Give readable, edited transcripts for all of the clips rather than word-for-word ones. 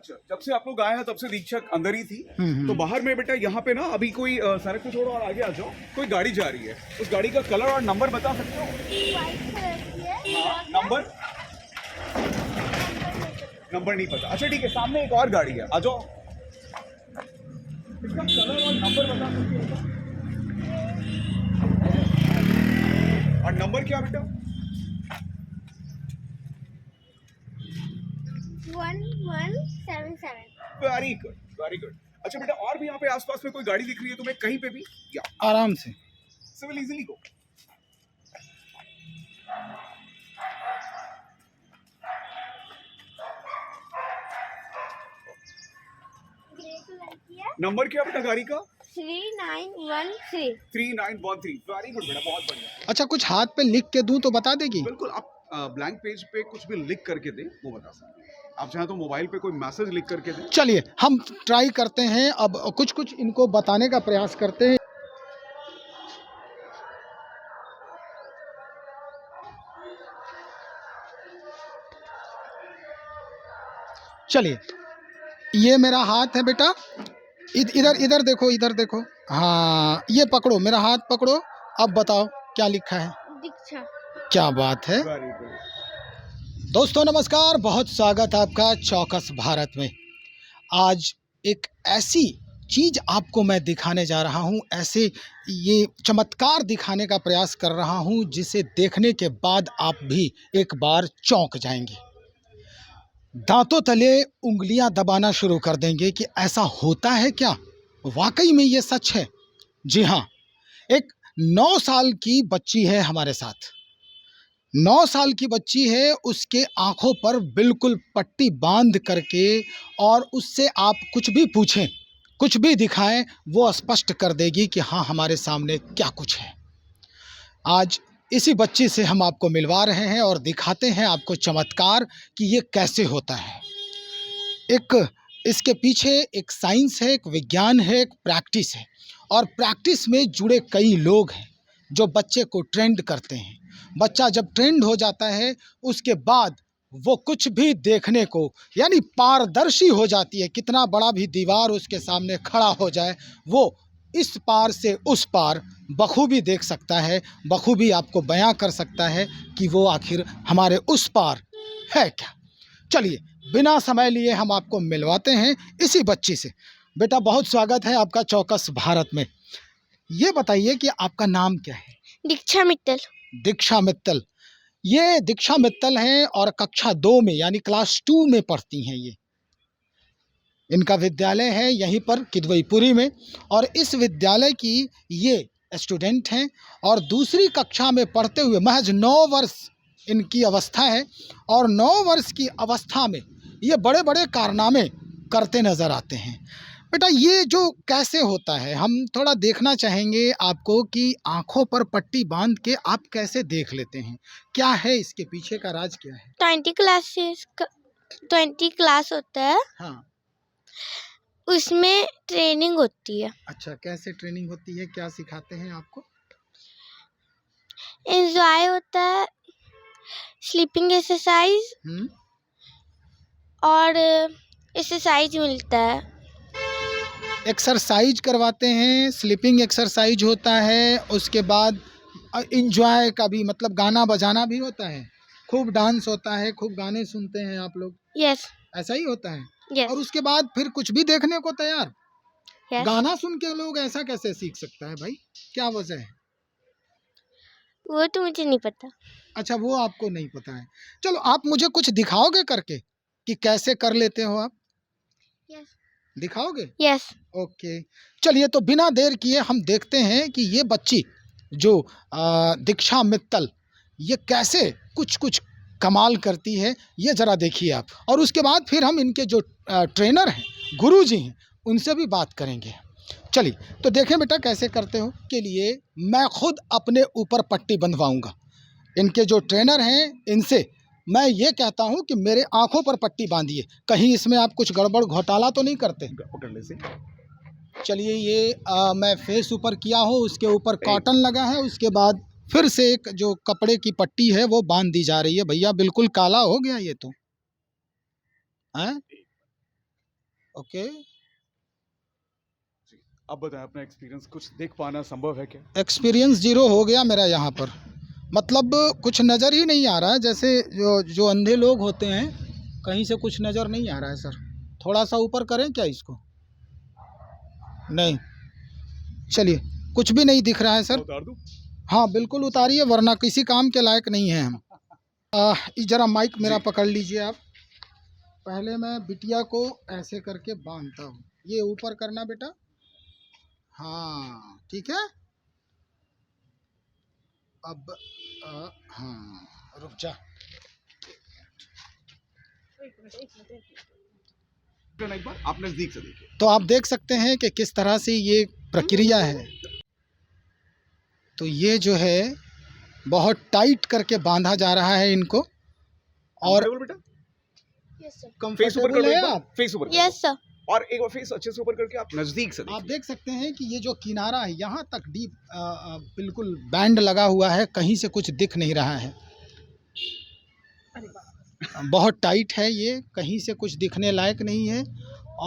अच्छा, जब से आप लोग आए हैं तब से दीक्षा अंदर ही थी। तो बाहर में बेटा यहाँ पे ना अभी कोई सड़क को छोड़ो और आगे आ जाओ, कोई गाड़ी जा रही है। उस गाड़ी का कलर और नंबर बता सकते हो? व्हाइट कलर की है। हाँ, नंबर नंबर नहीं पता। अच्छा ठीक है, सामने एक और गाड़ी है, आ जाओ। इसका कलर और नंबर बता सकते हो? और नंबर क्या बेटा? 1177। Very good, very good. अच्छा बेटा, और भी यहाँ पे आसपास में कोई गाड़ी दिख रही है तुम्हें कहीं पे भी? या आराम से। Civil easily go. Grey colour की है। नंबर क्या बेटा गाड़ी का? 3913। 3913। वेरी गुड बेटा, बहुत बढ़िया। अच्छा, कुछ हाथ पे लिख के दूं तो बता देगी? बिल्कुल, आप ब्लैंक पेज पे कुछ भी लिख करके दें, वो बता सकते हैं। आप चाहें तो मोबाइल पे कोई मैसेज लिख करके दें। चलिए हम ट्राई करते हैं, अब कुछ कुछ इनको बताने का प्रयास करते हैं। चलिए, ये मेरा हाथ है बेटा, इधर इधर देखो, इधर देखो। हाँ, ये पकड़ो, मेरा हाथ पकड़ो। अब बताओ क्या लिखा है? दीक्षा। क्या बात है। Very good. दोस्तों नमस्कार, बहुत स्वागत है आपका चौकस भारत में। आज एक ऐसी चीज़ आपको मैं दिखाने जा रहा हूँ, ऐसे ये चमत्कार दिखाने का प्रयास कर रहा हूँ जिसे देखने के बाद आप भी एक बार चौंक जाएंगे, दांतों तले उंगलियां दबाना शुरू कर देंगे कि ऐसा होता है क्या, वाकई में ये सच है। जी हाँ, एक 9 साल की बच्ची है हमारे साथ। 9 साल की बच्ची है, उसके आंखों पर बिल्कुल पट्टी बांध करके, और उससे आप कुछ भी पूछें, कुछ भी दिखाएं, वो स्पष्ट कर देगी कि हाँ हमारे सामने क्या कुछ है। आज इसी बच्ची से हम आपको मिलवा रहे हैं और दिखाते हैं आपको चमत्कार कि ये कैसे होता है। एक इसके पीछे एक साइंस है, एक विज्ञान है, एक प्रैक्टिस है, और प्रैक्टिस में जुड़े कई लोग हैं जो बच्चे को ट्रेंड करते हैं। बच्चा जब ट्रेंड हो जाता है उसके बाद वो कुछ भी देखने को, यानी पारदर्शी हो जाती है। कितना बड़ा भी दीवार उसके सामने खड़ा हो जाए, वो इस पार से उस पार बखूबी देख सकता है, बखूबी आपको बयां कर सकता है कि वो आखिर हमारे उस पार है क्या। चलिए बिना समय लिए हम आपको मिलवाते हैं इसी बच्ची से। बेटा बहुत स्वागत है आपका चौकस भारत में। ये बताइए कि आपका नाम क्या है? दीक्षा मित्तल। दीक्षा मित्तल। ये दीक्षा मित्तल हैं और कक्षा 2 में यानी क्लास 2 में पढ़ती हैं। ये इनका विद्यालय है यहीं पर किदवईपुरी में, और इस विद्यालय की ये स्टूडेंट हैं और दूसरी कक्षा में पढ़ते हुए महज 9 वर्ष इनकी अवस्था है, और 9 वर्ष की अवस्था में ये बड़े बड़े कारनामे करते नज़र आते हैं। बेटा ये जो कैसे होता है, हम थोड़ा देखना चाहेंगे आपको कि आंखों पर पट्टी बांध के आप कैसे देख लेते हैं, क्या है इसके पीछे का राज, क्या है? 20 क्लास होता है, हाँ। उसमें ट्रेनिंग होती है। अच्छा, कैसे ट्रेनिंग होती है, क्या सिखाते हैं आपको? एंजॉय होता है, स्लीपिंग एक्सरसाइज और एक्सरसाइज मिलता है। एक्सरसाइज करवाते हैं, स्लीपिंग एक्सरसाइज होता है, उसके बाद इंजॉय का भी, मतलब गाना बजाना भी होता है, खूब डांस होता है, खूब गाने सुनते हैं आप लोग। यस। ऐसा ही होता है। यस। और उसके बाद फिर कुछ भी देखने को तैयार। यस। गाना सुन के लोग ऐसा कैसे सीख सकता है भाई, क्या वजह है? वो तो मुझे नहीं पता। अच्छा, वो आपको नहीं पता है। चलो आप मुझे कुछ दिखाओगे करके कि कैसे कर लेते हो आप? यस। दिखाओगे? यस। ओके, चलिए तो बिना देर किए हम देखते हैं कि ये बच्ची जो दीक्षा मित्तल, ये कैसे कुछ कुछ कमाल करती है, ये ज़रा देखिए आप। और उसके बाद फिर हम इनके जो ट्रेनर हैं, गुरुजी हैं, उनसे भी बात करेंगे। चलिए तो देखें बेटा कैसे करते हो। के लिए मैं खुद अपने ऊपर पट्टी बंधवाऊंगा। इनके जो ट्रेनर हैं इनसे मैं ये कहता हूँ कि मेरे आंखों पर पट्टी बांधिए, कहीं इसमें आप कुछ गड़बड़ घोटाला तो नहीं करते। पकड़ने से चलिए ये मैं फेस ऊपर किया हूँ, उसके ऊपर कॉटन लगा है, उसके बाद फिर से एक जो कपड़े की पट्टी है वो बांध दी जा रही है। भैया बिल्कुल काला हो गया ये तो, हैं? ओके, अब बताएं अपना एक्सपीरियंस, कुछ देख पाना संभव है क्या? एक्सपीरियंस 0 हो गया मेरा यहाँ पर। मतलब कुछ नज़र ही नहीं आ रहा है, जैसे जो अंधे लोग होते हैं, कहीं से कुछ नज़र नहीं आ रहा है सर। थोड़ा सा ऊपर करें क्या इसको? नहीं, चलिए, कुछ भी नहीं दिख रहा है सर। उतार दूं? हाँ बिल्कुल उतारिए, वरना किसी काम के लायक नहीं है हम। ज़रा माइक मेरा जी। पकड़ लीजिए आप। पहले मैं बिटिया को ऐसे करके बांधता हूँ, ये ऊपर करना बेटा। हाँ ठीक है। अब हाँ, रुक जा। एक बार आप नजदीक से देखिए। तो आप देख सकते हैं कि किस तरह से ये प्रक्रिया है। तो ये जो है बहुत टाइट करके बांधा जा रहा है इनको। और Comfortable बेटा? Yes sir. फेस ऊपर कर कंफर्टेबल दो है एक बार। आप? फेस ऊपर कर यस दो। सर। और एक बार फेस अच्छे से ऊपर करके आप नजदीक से आप देखिए। देख सकते हैं कि ये जो किनारा है यहाँ तक डीप बिल्कुल बैंड लगा हुआ है, कहीं से कुछ दिख नहीं रहा है। बहुत टाइट है ये, कहीं से कुछ दिखने लायक नहीं है।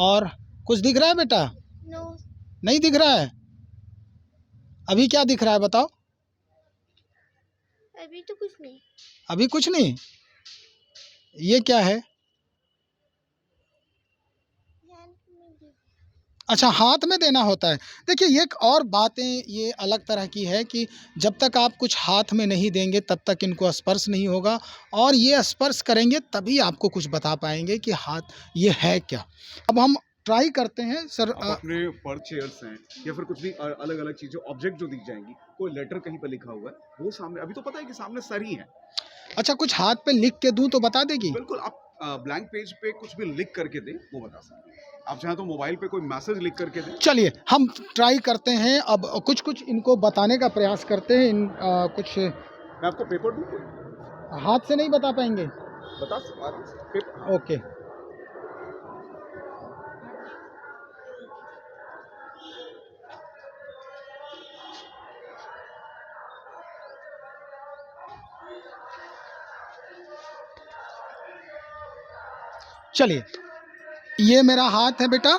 और कुछ दिख रहा है बेटा? नो, नहीं दिख रहा है। अभी क्या दिख रहा है बताओ? अभी तो कुछ नहीं। अभी कुछ नहीं। ये क्या है? अच्छा, हाथ में देना होता है। देखिए, ये एक और बातें ये अलग तरह की है कि जब तक आप कुछ हाथ में नहीं देंगे तब तक इनको स्पर्श नहीं होगा, और ये स्पर्श करेंगे तभी आपको कुछ बता पाएंगे कि हाथ ये है क्या। अब हम ट्राई करते हैं सर। आप अपने पर चेयर्स हैं या फिर कुछ भी अलग अलग चीजें, ऑब्जेक्ट जो दिख जाएंगी, कोई लेटर कहीं पर लिखा हुआ है वो सामने, अभी तो पता है कि सामने सर ही है। अच्छा, कुछ हाथ पे लिख के दूं तो बता देगी? बिल्कुल, आप ब्लैंक पेज पे कुछ भी लिख करके दें, वो बता सकते हैं। आप चाहें तो मोबाइल पे कोई मैसेज लिख करके दें। चलिए हम ट्राई करते हैं। अब कुछ कुछ इनको बताने का प्रयास करते हैं। कुछ मैं आपको पेपर दूं? हाथ से नहीं बता पाएंगे? बता सकते पेपर। ओके, चलिए, ये मेरा हाथ है बेटा।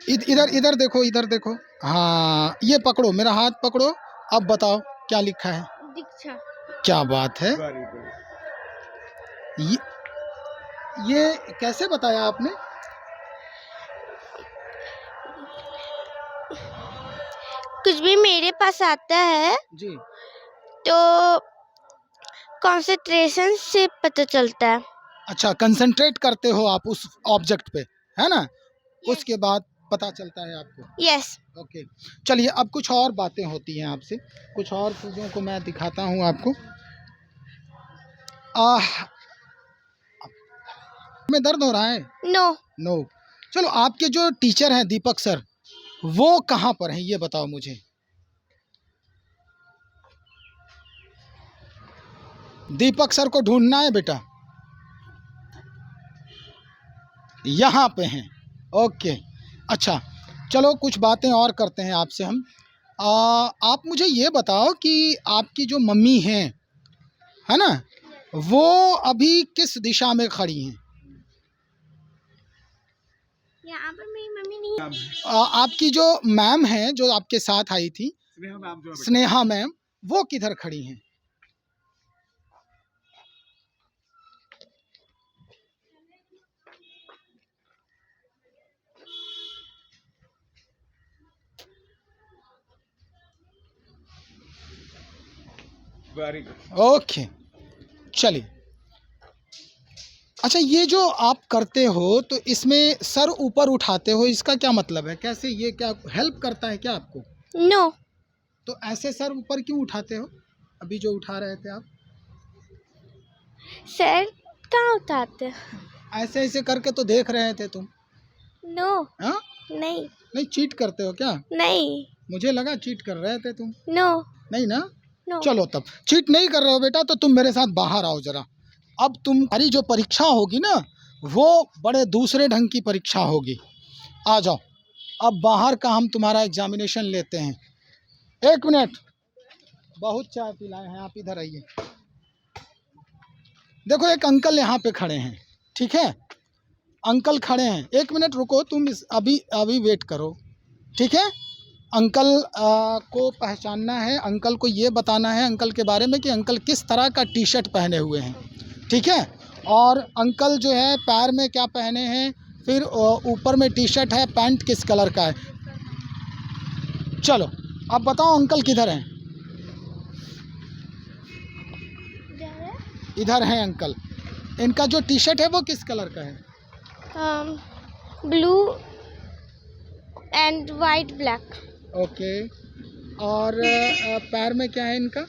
इधर इधर देखो, इधर देखो। हाँ, ये पकड़ो, मेरा हाथ पकड़ो। अब बताओ क्या लिखा है? दीक्षा। क्या बात है। Very good. ये कैसे बताया आपने? कुछ भी मेरे पास आता है जी, तो कंसंट्रेशन से पता चलता है। अच्छा, कंसंट्रेट करते हो आप उस ऑब्जेक्ट पे, है ना? उसके बाद पता चलता है आपको। यस। ओके, चलिए अब कुछ और बातें होती हैं आपसे, कुछ और चीज़ों को मैं दिखाता हूँ आपको। में दर्द हो रहा है? नो। नो। चलो, आपके जो टीचर हैं दीपक सर, वो कहाँ पर हैं ये बताओ मुझे। दीपक सर को ढूंढना है बेटा। यहाँ पे हैं। ओके, अच्छा, चलो कुछ बातें और करते हैं आपसे हम। आप मुझे ये बताओ कि आपकी जो मम्मी हैं, है ना, वो अभी किस दिशा में खड़ी हैं? यहाँ पर मेरी मम्मी नहीं है। आपकी जो मैम हैं, जो आपके साथ आई थी, स्नेहा मैम जो है बेटा। स्नेहा मैम, वो किधर खड़ी हैं? Very good. ओके, चलिए। अच्छा, ये जो आप करते हो तो इसमें सर ऊपर उठाते हो, इसका क्या मतलब है? कैसे, ये क्या हेल्प करता है क्या आपको? नो। तो ऐसे सर ऊपर क्यों उठाते हो, अभी जो उठा रहे थे आप? सर कहाँ उठाते? ऐसे ऐसे करके तो देख रहे थे तुम। नो। हाँ, नहीं। नहीं चीट करते हो क्या? नहीं। मुझे लगा चीट कर रहे थे तुम। नो। नहीं ना? नो। चलो, तब चीट नहीं कर रहे हो बेटा, तो तुम मेरे साथ बाहर आओ जरा। अब तुम्हारी जो परीक्षा होगी ना, वो बड़े दूसरे ढंग की परीक्षा होगी। आ जाओ, अब बाहर का हम तुम्हारा एग्जामिनेशन लेते हैं। 1 मिनट, बहुत चाय पिलाए हैं, आप इधर आइए। देखो, एक अंकल यहाँ पे खड़े हैं, ठीक है? अंकल खड़े हैं, 1 मिनट रुको, तुम अभी वेट करो, ठीक है। अंकल को पहचानना है, अंकल को ये बताना है अंकल के बारे में कि अंकल किस तरह का टी शर्ट पहने हुए हैं, ठीक है। और अंकल जो है पैर में क्या पहने हैं, फिर ऊपर में टी शर्ट है, पैंट किस कलर का है। चलो अब बताओ अंकल किधर हैं। इधर हैं अंकल। इनका जो टी शर्ट है वो किस कलर का है? Blue and white black. Okay. और पैर में क्या है इनका?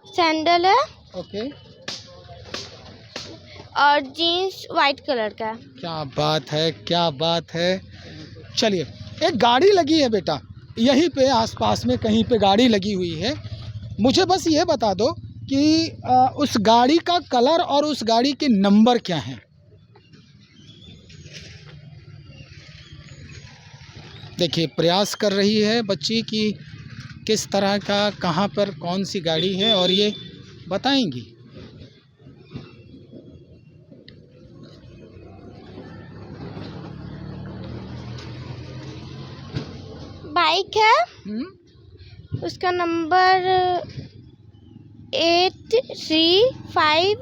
सैंडल है ओके। और जीन्स वाइट कलर का है। क्या बात है, क्या बात है। चलिए, एक गाड़ी लगी है बेटा, यहीं पे आसपास में कहीं पे गाड़ी लगी हुई है। मुझे बस ये बता दो कि उस गाड़ी का कलर और उस गाड़ी के नंबर क्या हैं। देखिए, प्रयास कर रही है बच्ची कि किस तरह का, कहाँ पर कौन सी गाड़ी है और ये बताएंगी। बाइक है, उसका नंबर 835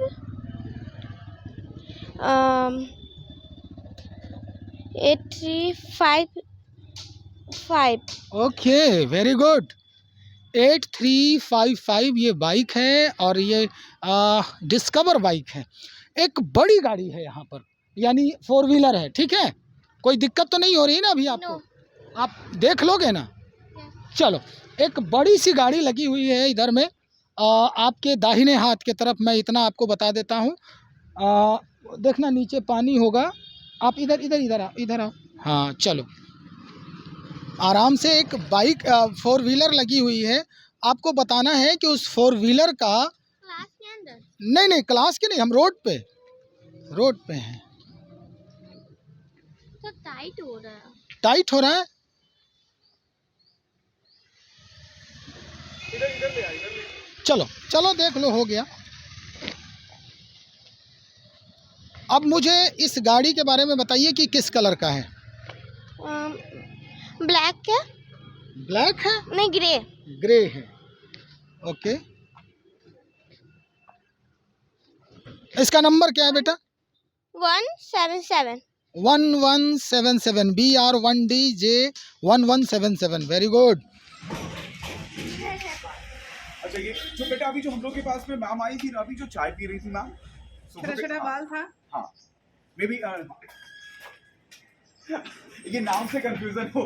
8355। Okay, very good. 8355 ये बाइक है और ये डिस्कवर बाइक है। एक बड़ी गाड़ी है यहाँ पर, यानी 4 व्हीलर है, ठीक है। कोई दिक्कत तो नहीं हो रही ना अभी आपको? आप देख लोगे ना? चलो, एक बड़ी सी गाड़ी लगी हुई है इधर में, आपके दाहिने हाथ के तरफ। मैं इतना आपको बता देता हूँ, देखना नीचे पानी होगा। आप इधर आओ। हाँ, चलो, आराम से एक बाइक 4 व्हीलर लगी हुई है। आपको बताना है कि उस 4 व्हीलर का क्लास के अंदर? नहीं, क्लास के नहीं, हम रोड पे हैं। तो टाइट हो रहा है। टाइट हो रहा है? चलो देख लो, हो गया। अब मुझे इस गाड़ी के बारे में बताइए कि किस कलर का है। ब्लैक है। ब्लैक है? नहीं, ग्रे है। ओके। इसका नंबर क्या है बेटा? 177। 1177 BR1DJ1177। Very good. अच्छा, ये जो बेटा अभी जो हम लोग के पास में मैम आई थी ना, अभी जो चाय पी रही थी मैम, छोटा बाल था। हाँ, मे बी ये नाम से कंफ्यूजन हो।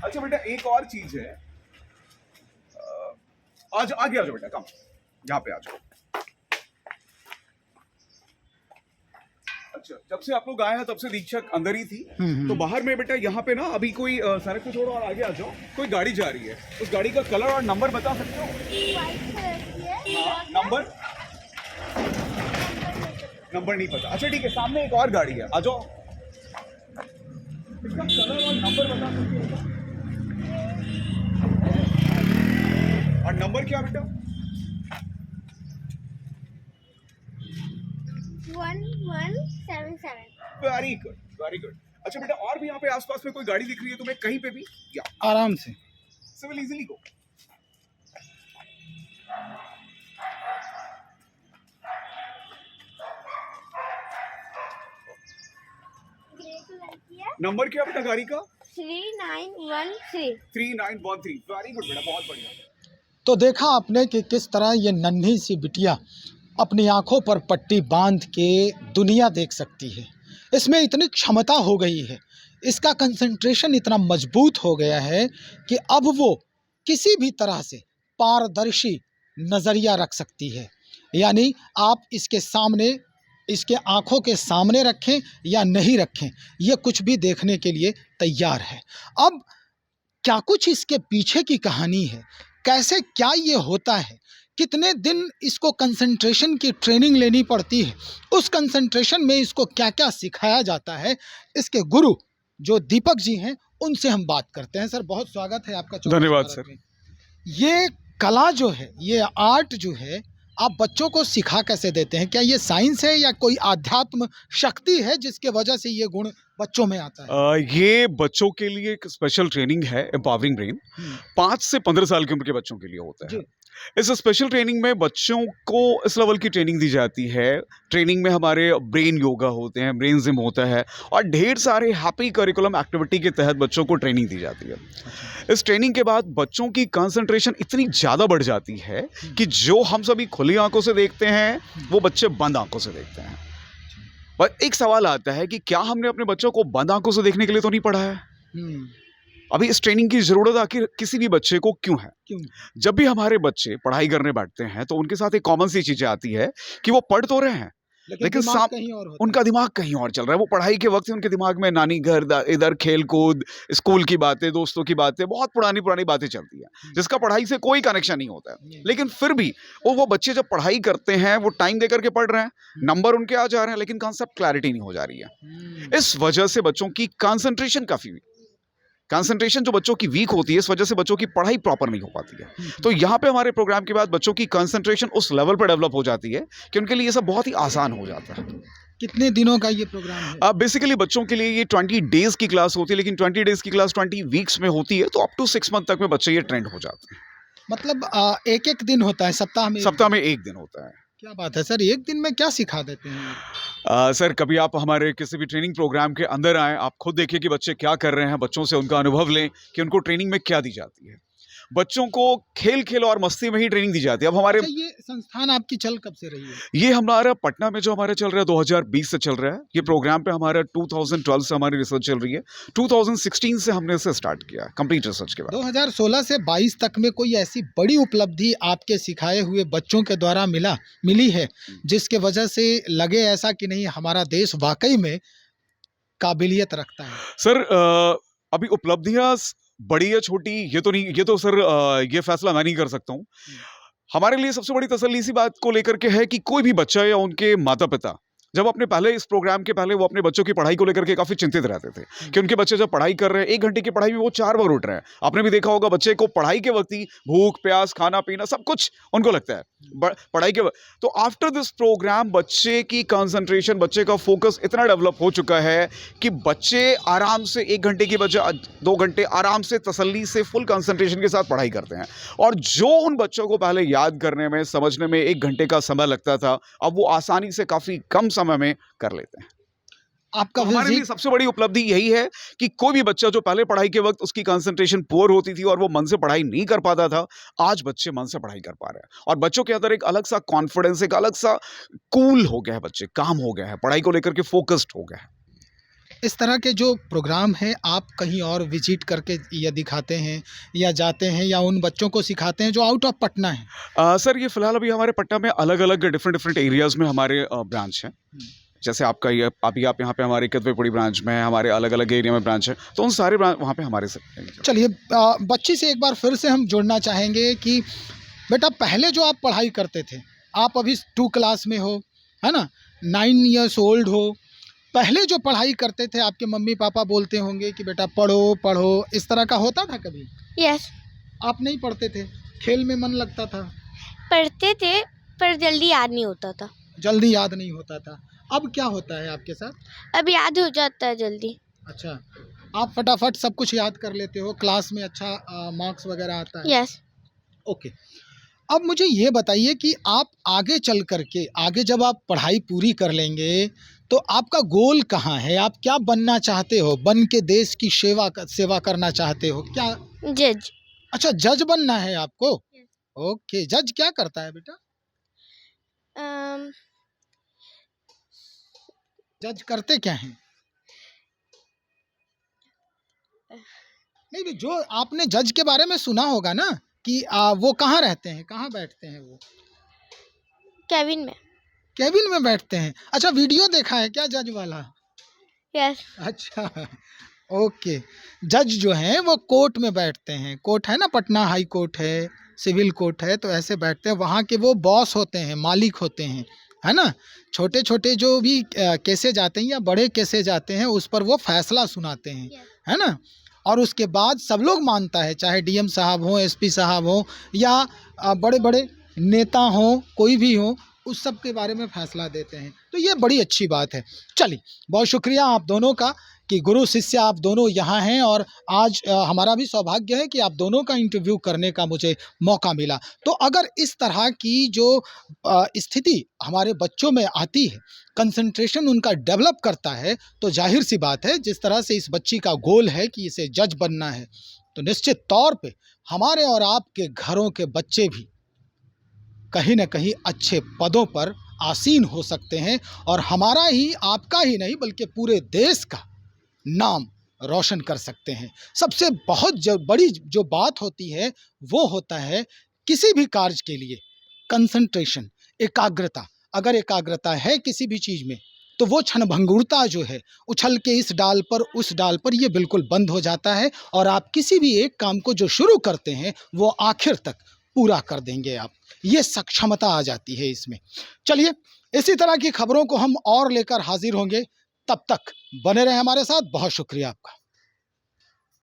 अच्छा बेटा, एक और चीज है, आज आगे आ जाओ बेटा, कम यहाँ पे आ जाओ। अच्छा, जब से आप लोग आए हैं तब से दीक्षक अंदर ही थी। तो बाहर में बेटा यहाँ पे ना अभी कोई सड़क को छोड़ो और आगे आ जाओ, कोई गाड़ी जा रही है। उस गाड़ी का कलर और नंबर बता सकते हो? वाइट कलर की है। हाँ, नंबर नहीं पता। अच्छा ठीक है, सामने एक और गाड़ी है, आ जाओ। इसका कलर और नंबर बता सकते हो? और नंबर क्या बेटा? 1177। Very good, very good. अच्छा बेटा, और भी यहाँ पे आसपास में कोई गाड़ी दिख रही है तुम्हें कहीं पे भी? या आराम से, so will easily go. Grey colour की है। नंबर क्या बेटा गाड़ी का? 3913। 3913। वेरी गुड बेटा, बहुत बढ़िया। तो देखा आपने कि किस तरह ये नन्ही सी बिटिया अपनी आंखों पर पट्टी बांध के दुनिया देख सकती है। इसमें इतनी क्षमता हो गई है, इसका कंसंट्रेशन इतना मजबूत हो गया है कि अब वो किसी भी तरह से पारदर्शी नज़रिया रख सकती है। यानी आप इसके सामने, इसके आँखों के सामने रखें या नहीं रखें, ये कुछ भी देखने के लिए तैयार है। अब क्या कुछ इसके पीछे की कहानी है, कैसे क्या ये होता है, कितने दिन इसको कंसंट्रेशन की ट्रेनिंग लेनी पड़ती है, उस कंसंट्रेशन में इसको क्या क्या सिखाया जाता है, इसके गुरु जो दीपक जी हैं उनसे हम बात करते हैं। सर, बहुत स्वागत है आपका। धन्यवाद सर। ये कला जो है, ये आर्ट जो है, आप बच्चों को सिखा कैसे देते हैं? क्या ये साइंस है या कोई आध्यात्म शक्ति है जिसके वजह से ये गुण बच्चों में आता है? ये बच्चों के लिए एक स्पेशल ट्रेनिंग है, एम्पावरिंग ब्रेन। 5 से 15 साल की उम्र के बच्चों के लिए होता है। जी। इस स्पेशल ट्रेनिंग में बच्चों को इस लेवल की ट्रेनिंग दी जाती है। ट्रेनिंग में हमारे ब्रेन योगा होते हैं, ब्रेन जिम होता है और ढेर सारे हैप्पी करिकुलम एक्टिविटी के तहत बच्चों को ट्रेनिंग दी जाती है। इस ट्रेनिंग के बाद बच्चों की कंसंट्रेशन इतनी ज़्यादा बढ़ जाती है कि जो हम सभी खुली आंखों से देखते हैं वो बच्चे बंद आंखों से देखते हैं। पर एक सवाल आता है कि क्या हमने अपने बच्चों को बंद आंखों से देखने के लिए तो नहीं पढ़ा है? अभी इस ट्रेनिंग की जरूरत आखिर किसी भी बच्चे को क्यों है? क्यों? जब भी हमारे बच्चे पढ़ाई करने बैठते हैं तो उनके साथ एक कॉमन सी चीजें आती है कि वो पढ़ तो रहे हैं लेकिन दिमाग कहीं और होता उनका दिमाग कहीं और चल रहा है। वो पढ़ाई के वक्त उनके दिमाग में नानी घर, इधर खेल कूद, स्कूल की बातें, दोस्तों की बातें, बहुत पुरानी पुरानी बातें चलती हैं जिसका पढ़ाई से कोई कनेक्शन नहीं होता है। लेकिन फिर भी वो बच्चे जब पढ़ाई करते हैं वो टाइम देकर के पढ़ रहे हैं, नंबर उनके आ जा रहे हैं लेकिन कॉन्सेप्ट क्लैरिटी नहीं हो जा रही है। इस वजह से बच्चों की कंसंट्रेशन जो बच्चों की वीक होती है, इस वजह से बच्चों की पढ़ाई प्रॉपर नहीं हो पाती है। तो यहाँ पे हमारे प्रोग्राम के बाद बच्चों की कंसंट्रेशन उस लेवल पर डेवलप हो जाती है कि उनके लिए ये सब बहुत ही आसान हो जाता है। कितने दिनों का ये प्रोग्राम है? बेसिकली बच्चों के लिए ये 20 डेज की क्लास होती है, लेकिन 20 डेज की क्लास 20 वीक्स में होती है, तो अप टू 6 मंथ तक में बच्चे ये ट्रेंड हो जाते हैं। मतलब एक एक दिन होता है सप्ताह में? सप्ताह में 1 दिन होता है। क्या बात है सर, एक दिन में क्या सिखा देते हैं? सर कभी आप हमारे किसी भी ट्रेनिंग प्रोग्राम के अंदर आएँ, आप खुद देखिए कि बच्चे क्या कर रहे हैं, बच्चों से उनका अनुभव लें कि उनको ट्रेनिंग में क्या दी जाती है। बच्चों को खेल और मस्ती में ही ट्रेनिंग दी जाती है। अब हमारे ये संस्थान आपकी चल कब से रही है? ये हमारा पटना में जो हमारा चल रहा है 2020 से चल रहा है। ये प्रोग्राम पे हमारा 2012 से हमारी रिसर्च चल रही है। 2016 से हमने इसे स्टार्ट किया कंप्लीट रिसर्च के बाद। 2016 से 22 तक में कोई ऐसी बड़ी उपलब्धि आपके सिखाए हुए बच्चों के द्वारा मिली है जिसके वजह से लगे ऐसा कि नहीं हमारा देश वाकई में काबिलियत रखता है? सर अभी उपलब्धियां बड़ी या छोटी ये तो सर ये फैसला मैं नहीं कर सकता हूँ। हमारे लिए सबसे बड़ी तसल्ली इसी बात को लेकर के है कि कोई भी बच्चा या उनके माता पिता जब अपने पहले इस प्रोग्राम के पहले वो अपने बच्चों की पढ़ाई को लेकर के काफी चिंतित रहते थे कि उनके बच्चे जब पढ़ाई कर रहे हैं 1 घंटे की पढ़ाई में वो 4 बार उठ रहे हैं। आपने भी देखा होगा बच्चे को पढ़ाई के वक्त ही भूख प्यास खाना पीना सब कुछ उनको लगता है पढ़ाई के वक्त। तो आफ्टर दिस प्रोग्राम बच्चे की कंसंट्रेशन, बच्चे का फोकस इतना डेवलप हो चुका है कि बच्चे आराम से 1 घंटे की बजाय 2 घंटे आराम से तसल्ली से फुल कंसंट्रेशन के साथ पढ़ाई करते हैं। और जो उन बच्चों को पहले याद करने में समझने में 1 घंटे का समय लगता था अब वो आसानी से काफी कम समय में कर लेते हैं। आपका हमारे लिए सबसे बड़ी उपलब्धि यही है कि कोई भी बच्चा जो पहले पढ़ाई के वक्त उसकी कंसंट्रेशन पुअर होती थी और वो मन से पढ़ाई नहीं कर पाता था, आज बच्चे मन से पढ़ाई कर पा रहे हैं और बच्चों के अंदर एक अलग सा कॉन्फिडेंस, एक अलग सा कूल हो गया है, बच्चे काम हो गया है, पढ़ाई को लेकर के फोकस्ड हो गया है। इस तरह के जो प्रोग्राम हैं आप कहीं और विजिट करके या दिखाते हैं या जाते हैं या उन बच्चों को सिखाते हैं जो आउट ऑफ पटना है? सर ये फिलहाल अभी हमारे पटना में अलग अलग डिफरेंट एरियाज में हमारे ब्रांच हैं। जैसे आपका ये आप यहाँ पे हमारे कदवेपुरी ब्रांच में, हमारे अलग अलग एरिया में ब्रांच है, तो उन सारे ब्रांच वहाँ पे हमारे से। चलिए बच्ची से एक बार फिर से हम जुड़ना चाहेंगे कि बेटा पहले जो आप पढ़ाई करते थे, आप अभी 2 क्लास में हो, है ना, 9 इयर्स ओल्ड हो, पहले जो पढ़ाई करते थे आपके मम्मी पापा बोलते होंगे कि बेटा पढ़ो पढ़ो, इस तरह का होता था कभी? यस। आप नहीं पढ़ते थे? खेल में मन लगता था? पढ़ते थे पर जल्दी याद नहीं होता था। जल्दी याद नहीं होता था। अब क्या होता है आपके साथ? अब याद हो जाता है जल्दी। अच्छा, आप फटाफट सब कुछ याद कर लेते हो, क्लास में अच्छा मार्क्स वगैरह आता है? यस। ओके, अब मुझे ये बताइए कि आप आगे चल करके, आगे जब आप पढ़ाई पूरी कर लेंगे तो आपका गोल कहाँ है? आप क्या बनना चाहते हो? बन के देश की सेवा करना चाहते हो क्या? जज। अच्छा, जज बनना है आपको? ओके, जज क्या करता है बेटा? जज करते क्या हैं? नहीं, जो आपने जज के बारे में सुना होगा ना कि वो कहाँ रहते हैं, कहाँ बैठते हैं वो? केबिन में। केबिन में बैठते हैं। अच्छा, वीडियो देखा है क्या जज वाला? यस। अच्छा, ओके। जज जो हैं वो कोर्ट में बैठते हैं। कोर्ट है ना, पटना हाई कोर्ट है, सिविल कोर्ट है, तो ऐसे बैठते हैं। वहाँ के वो बॉस होते हैं, मालिक होते हैं, है ना। छोटे छोटे जो भी केसेज आते हैं या बड़े केसेज आते हैं उस पर वो फैसला सुनाते हैं, है ना। और उसके बाद सब लोग मानता है, चाहे डीएम साहब हों, एसपी साहब हों या बड़े बड़े नेता हों, कोई भी हो, उस सब के बारे में फैसला देते हैं। तो ये बड़ी अच्छी बात है। चलिए, बहुत शुक्रिया आप दोनों का कि गुरु शिष्य आप दोनों यहाँ हैं और आज हमारा भी सौभाग्य है कि आप दोनों का इंटरव्यू करने का मुझे मौका मिला। तो अगर इस तरह की जो स्थिति हमारे बच्चों में आती है, कंसंट्रेशन उनका डेवलप करता है, तो जाहिर सी बात है जिस तरह से इस बच्ची का गोल है कि इसे जज बनना है, तो निश्चित तौर पे हमारे और आपके घरों के बच्चे भी कहीं न कहीं अच्छे पदों पर आसीन हो सकते हैं और हमारा ही, आपका ही नहीं बल्कि पूरे देश का नाम रोशन कर सकते हैं। सबसे बहुत बड़ी जो बात होती है वो होता है किसी भी कार्य के लिए कंसंट्रेशन, एकाग्रता। अगर एकाग्रता है किसी भी चीज़ में तो वो क्षणभंगुरता जो है, उछल के इस डाल पर उस डाल पर, ये बिल्कुल बंद हो जाता है और आप किसी भी एक काम को जो शुरू करते हैं वो आखिर तक पूरा कर देंगे आप। ये सक्षमता आ जाती है इसमें। चलिए, इसी तरह की खबरों को हम और लेकर हाजिर होंगे। तब तक बने रहें हमारे साथ। बहुत शुक्रिया आपका।